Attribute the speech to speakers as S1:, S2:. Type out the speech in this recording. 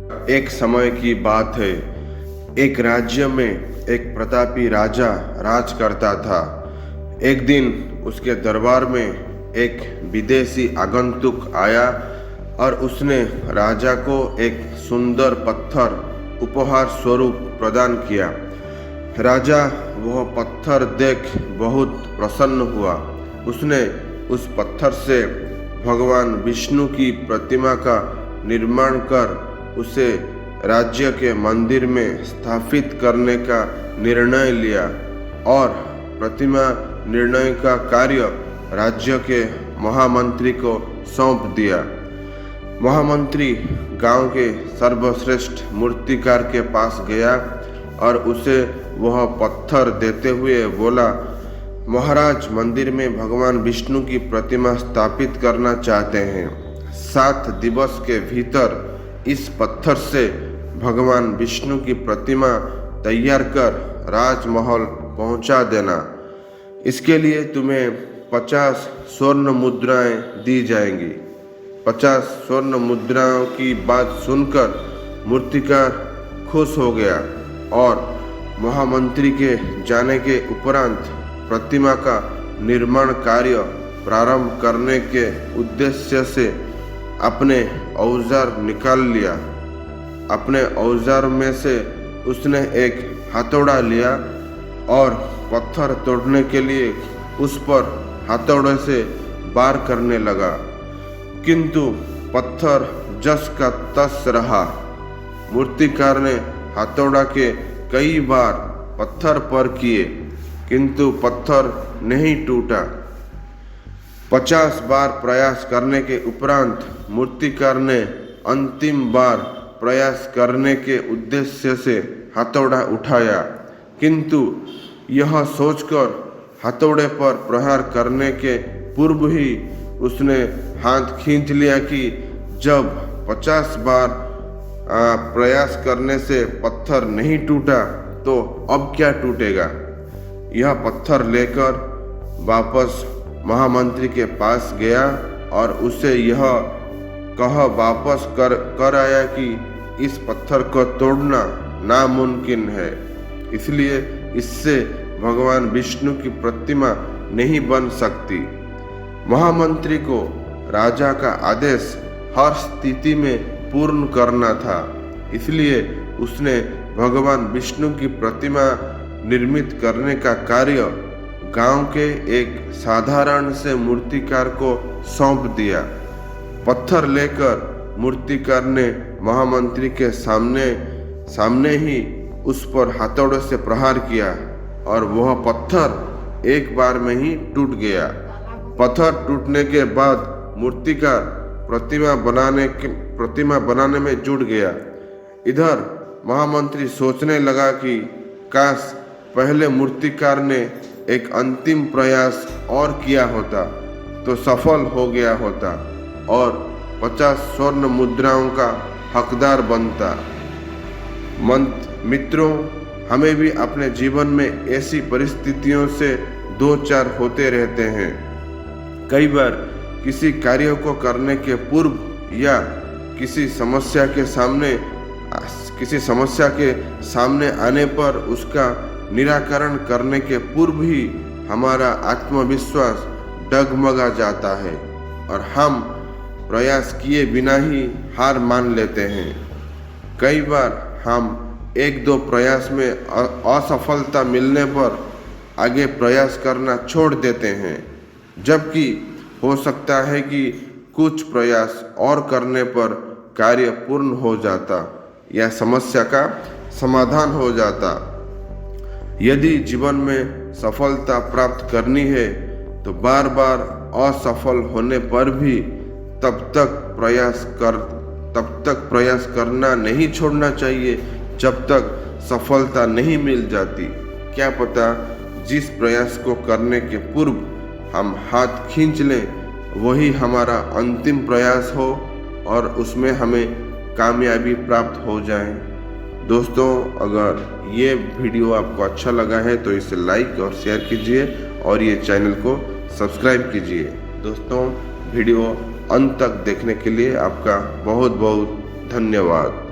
S1: एक समय की बात है। एक राज्य में एक प्रतापी राजा राज करता था। एक दिन उसके दरबार में एक विदेशी आगंतुक आया और उसने राजा को एक सुंदर पत्थर उपहार स्वरूप प्रदान किया। राजा वह पत्थर देख बहुत प्रसन्न हुआ। उसने उस पत्थर से भगवान विष्णु की प्रतिमा का निर्माण कर उसे राज्य के मंदिर में स्थापित करने का निर्णय लिया और प्रतिमा निर्णय का कार्य राज्य के महामंत्री को सौंप दिया। महामंत्री गांव के सर्वश्रेष्ठ मूर्तिकार के पास गया और उसे वह पत्थर देते हुए बोला, महाराज, मंदिर में भगवान विष्णु की प्रतिमा स्थापित करना चाहते हैं। 7 दिवस के भीतर इस पत्थर से भगवान विष्णु की प्रतिमा तैयार कर राजमहल पहुंचा देना। इसके लिए तुम्हें 50 स्वर्ण मुद्राएं दी जाएंगी। 50 स्वर्ण मुद्राओं की बात सुनकर मूर्तिकार खुश हो गया और महामंत्री के जाने के उपरांत प्रतिमा का निर्माण कार्य प्रारंभ करने के उद्देश्य से अपने औजार निकाल लिया। अपने औजार में से उसने एक हथौड़ा लिया और पत्थर तोड़ने के लिए उस पर हथौड़े से वार करने लगा, किंतु पत्थर जस का तस रहा। मूर्तिकार ने हथौड़ा के कई बार पत्थर पर किए, किंतु पत्थर नहीं टूटा। 50 बार प्रयास करने के उपरांत मूर्तिकार ने अंतिम बार प्रयास करने के उद्देश्य से हथौड़ा उठाया, किंतु यह सोचकर हथौड़े पर प्रहार करने के पूर्व ही उसने हाथ खींच लिया कि जब 50 बार प्रयास करने से पत्थर नहीं टूटा तो अब क्या टूटेगा। यह पत्थर लेकर वापस महामंत्री के पास गया और उसे यह कह वापस कर आया कि इस पत्थर को तोड़ना नामुमकिन है, इसलिए इससे भगवान विष्णु की प्रतिमा नहीं बन सकती। महामंत्री को राजा का आदेश हर स्थिति में पूर्ण करना था, इसलिए उसने भगवान विष्णु की प्रतिमा निर्मित करने का कार्य गांव के एक साधारण से मूर्तिकार को सौंप दिया। पत्थर लेकर मूर्तिकार ने महामंत्री के सामने ही उस पर हथौड़े से प्रहार किया और वह पत्थर एक बार में ही टूट गया। पत्थर टूटने के बाद मूर्तिकार प्रतिमा बनाने में जुट गया। इधर महामंत्री सोचने लगा कि काश पहले मूर्तिकार ने एक अंतिम प्रयास और किया होता तो सफल हो गया होता और 50 स्वर्ण मुद्राओं का हकदार बनता। मित्रों, हमें भी अपने जीवन में ऐसी परिस्थितियों से दो चार होते रहते हैं। कई बार किसी कार्य को करने के पूर्व या किसी समस्या के सामने आने पर उसका निराकरण करने के पूर्व ही हमारा आत्मविश्वास डगमगा जाता है और हम प्रयास किए बिना ही हार मान लेते हैं। कई बार हम 1-2 प्रयास में असफलता मिलने पर आगे प्रयास करना छोड़ देते हैं, जबकि हो सकता है कि कुछ प्रयास और करने पर कार्य पूर्ण हो जाता या समस्या का समाधान हो जाता। यदि जीवन में सफलता प्राप्त करनी है तो बार बार असफल होने पर भी तब तक प्रयास करना नहीं छोड़ना चाहिए जब तक सफलता नहीं मिल जाती। क्या पता जिस प्रयास को करने के पूर्व हम हाथ खींच लें वही हमारा अंतिम प्रयास हो और उसमें हमें कामयाबी प्राप्त हो जाए। दोस्तों, अगर ये वीडियो आपको अच्छा लगा है तो इसे लाइक और शेयर कीजिए और ये चैनल को सब्सक्राइब कीजिए। दोस्तों, वीडियो अंत तक देखने के लिए आपका बहुत बहुत धन्यवाद।